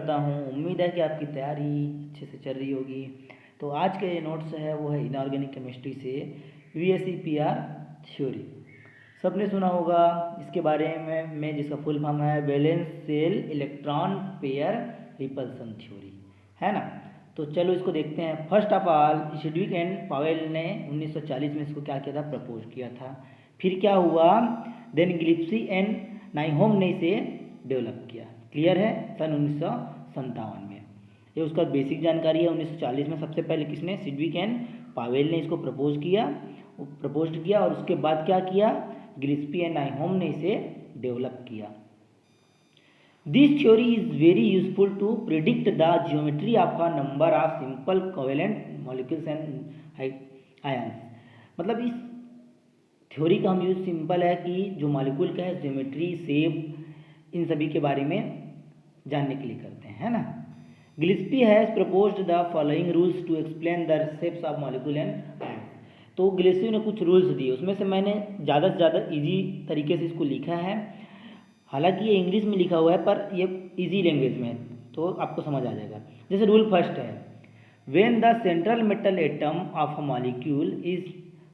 करता हूँ। उम्मीद है कि आपकी तैयारी अच्छे से चल रही होगी। तो आज के नोट्स है वो है इनऑर्गेनिक केमिस्ट्री से VSEPR थ्योरी। सबने सुना होगा इसके बारे में जिसका फुल फॉर्म है valence shell electron pair repulsion theory, है ना। तो चलो इसको देखते हैं। First of all Sidgwick and Powell ने 1940 में इसको क्या किया था, प्रपोज किया था। फिर क्या हुआ, देन गिलिप्सी एंड नाइहोम ने इसे डेवलप किया। क्लियर है, सन 1957 में। ये उसका बेसिक जानकारी है। 1940 में सबसे पहले किसने, सिडविक एंड पावेल ने इसको प्रपोज किया और उसके बाद क्या किया, गिलिस्पी एंड नाइहोम ने इसे डेवलप किया। This theory is very useful to predict the geometry of a number of simple covalent molecules and ions. मतलब इस थ्योरी का हम यूज सिंपल है कि जो मॉलिक्यूल का है ज्योमेट्री, शेप, इन सभी के बारे में जानने के लिए करते हैं, है ना। Gillespie has proposed the following rules to explain the shapes of molecule and ions. तो गिलिस्पी ने कुछ रूल्स दिए, उसमें से मैंने ज़्यादा से ज़्यादा इजी तरीके से इसको लिखा है। हालांकि ये इंग्लिश में लिखा हुआ है पर ये इजी लैंग्वेज में है तो आपको समझ आ जाएगा। जैसे रूल फर्स्ट है, when the central metal atom of a molecule is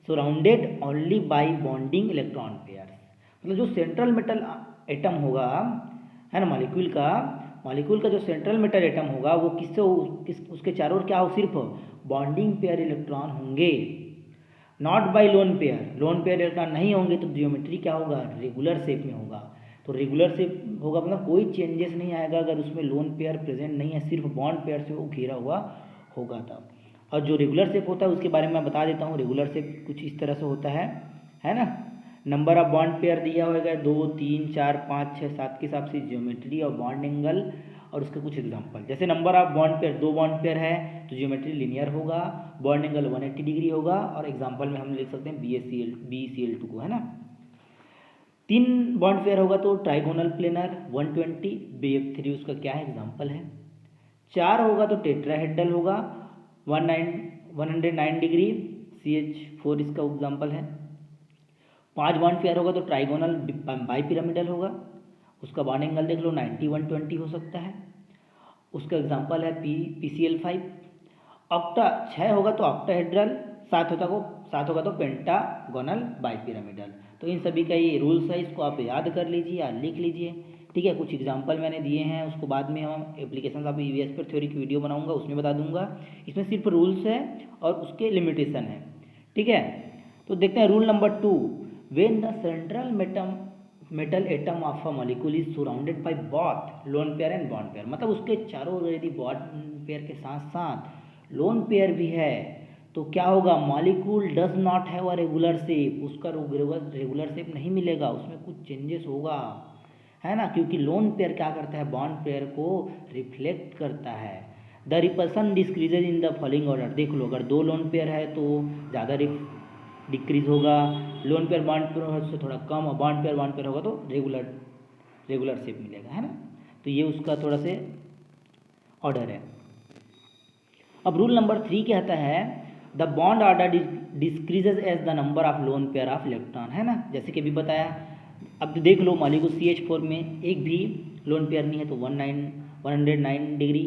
surrounded only by bonding electron pairs. मतलब जो सेंट्रल मेटल एटम होगा, है ना, मॉलिक्यूल का जो सेंट्रल मेटल एटम होगा वो उसके चारों ओर क्या हो, सिर्फ बॉन्डिंग पेयर इलेक्ट्रॉन होंगे, not bye lone pair electron नहीं होंगे। तो जियोमेट्री क्या होगा, रेगुलर शेप में होगा। तो रेगुलर शेप होगा मतलब कोई चेंजेस नहीं आएगा अगर उसमें लोन पेयर प्रेजेंट नहीं है, सिर्फ बॉन्ड पेयर से वो घिरा हुआ होगा तब। और जो रेगुलर शेप होता है उसके बारे में मैं बता देता हूँ। रेगुलर शेप कुछ इस तरह से होता है ना। नंबर ऑफ बॉन्ड पेयर दिया होगा 2, 3, 4, 5, 6, 7 के हिसाब से जियोमेट्री और बॉन्ड एंगल और उसके कुछ एग्जांपल। जैसे number of bond pair 2 bond pair है तो जियोमेट्री लिनियर होगा, बॉन्ड एंगल 180 डिग्री होगा और एग्जांपल में हम लिख सकते हैं BCl2 को, है ना। 3 बॉन्ड पेयर होगा तो ट्राइगोनल प्लेनर 120 BF3 उसका क्या है, एग्जांपल है। 4 होगा तो टेट्राहेड्रल होगा 109 डिग्री CH4 इसका एग्जांपल है। 5 बॉन्ड पेयर होगा तो ट्राइगोनल बाइपिरामिडल होगा, उसका बॉन्ड एंगल देख लो 90 120 हो सकता है, उसका एग्जांपल है PCl5। ऑक्टा 6 होगा तो ऑक्टाहेड्रल, 7 होगा तो पेंटागोनल बाइपिरामिडल। तो इन सभी का ये रूल्स है, इसको आप याद कर लीजिए या लिख लीजिए, ठीक है। कुछ एग्जांपल मैंने दिए हैं, उसको बाद में हम एप्लीकेशन ऑफ VSEPR थ्योरी की वीडियो बनाऊंगा, उसमें बता दूंगा। इसमें सिर्फ रूल्स है और उसके लिमिटेशन है, ठीक है। तो देखते हैं rule number 2, when the central metal atom of a molecule is surrounded by both lone pair and bond pair. मतलब उसके चारों ओर यदि बॉन्ड पेयर के साथ साथ लोन पेयर भी है तो क्या होगा, molecule does not have a regular shape. उसका रेगुलर शेप नहीं मिलेगा, उसमें कुछ चेंजेस होगा, है ना। क्योंकि लोन पेयर क्या करता है, बॉन्ड पेयर को रिफ्लेक्ट करता है। The repulsion decreases in the following order. देख लो, अगर 2 लोन पेयर है तो ज़्यादा डिक्रीज होगा, लोन पेयर बॉन्ड पेयर से थोड़ा कम और बॉन्ड पेयर होगा तो रेगुलर शेप मिलेगा, है ना। तो ये उसका थोड़ा से ऑर्डर है। अब रूल नंबर 3 कहता है the bond order decreases as the number of lone pair of electron, है ना। जैसे कि अभी बताया, अब देख लो मॉलिक्यूल CH4 में एक भी लोन पेयर नहीं है तो 109 डिग्री,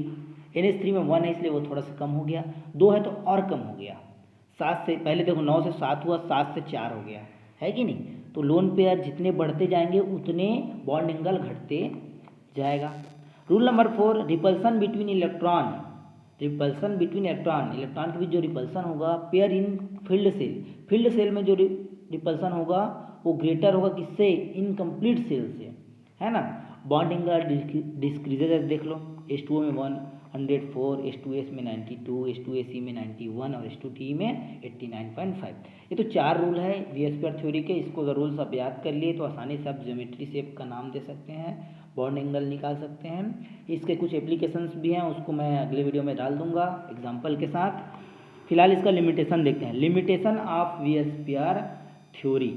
NH3 में 1 है इसलिए वो थोड़ा सा कम हो गया, 2 है तो और कम हो गया, 7 से पहले देखो 9 से 7 हुआ, 7 से 4 हो गया, है कि नहीं। तो लोन पेयर जितने बढ़ते जाएंगे उतने बॉन्ड एंगल घटते जाएगा। Rule number 4, repulsion between electron electron के बीच जो रिपल्सन होगा पेयर इन फील्ड सेल में जो रिपल्सन होगा वो ग्रेटर होगा किससे, इनकम्प्लीट सेल से, है ना। बॉन्ड एंगल डिक्रीजेज देख लो, H2O में 104, H2S में 92, H2AC में 91 और H2TE में 89.5। ये तो 4 रूल है VSEPR थ्योरी के। इसको अगर रूल्स आप याद कर लिए तो आसानी से आप ज्योमेट्री शेप का नाम दे सकते हैं, बॉन्ड एंगल निकाल सकते हैं। इसके कुछ एप्लीकेशंस भी हैं, उसको मैं अगले वीडियो में डाल दूंगा एग्जाम्पल के साथ। फिलहाल इसका लिमिटेशन देखते हैं, लिमिटेशन ऑफ VSEPR थ्योरी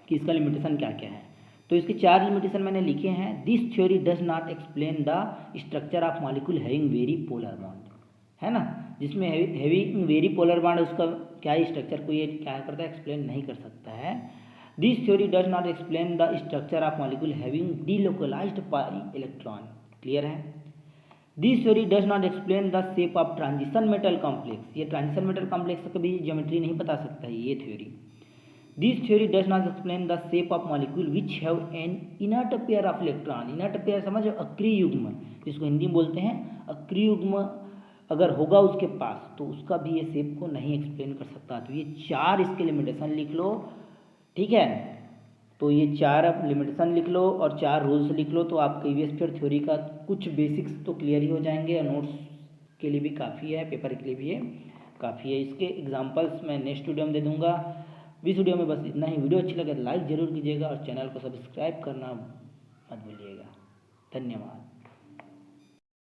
कि इसका लिमिटेशन क्या क्या है। तो इसके 4 लिमिटेशन मैंने लिखे हैं। This theory does not explain the structure of molecule having very polar bond, है ना। जिसमें हैविंग वेरी पोलर बॉन्ड उसका क्या स्ट्रक्चर को ये क्या करता है, एक्सप्लेन नहीं कर सकता है। This theory does not explain the structure of molecule having delocalised pi electron. Clear है। This theory does not explain the shape of transition metal complex. ये ट्रांजिशन मेटल कॉम्प्लेक्स का कभी ज्योमेट्री नहीं बता सकता है ये theory. This theory does not explain the shape of molecule which have an inert pair of electron. Inert pair समझ, अक्रिय युग्म, जिसको हिंदी में बोलते हैं अक्रिय युग्म, अगर होगा उसके पास तो उसका भी ये शेप को नहीं एक्सप्लेन कर सकता। तो ये 4 इसके लिमिटेशन लिख लो, ठीक है। तो ये 4 अब लिमिटेशन लिख लो और 4 रूल्स लिख लो, तो आपके ईवीएस स्फीयर थ्योरी का कुछ बेसिक्स तो क्लियर ही हो जाएंगे और नोट्स के लिए भी काफ़ी है, पेपर के लिए भी ये काफ़ी है। इसके एग्जांपल्स मैं नेक्स्ट वीडियो में दे दूंगा। इस वीडियो में बस इतना ही। वीडियो अच्छी लगे तो लाइक ज़रूर कीजिएगा और चैनल को सब्सक्राइब करना मत भूलिएगा। धन्यवाद।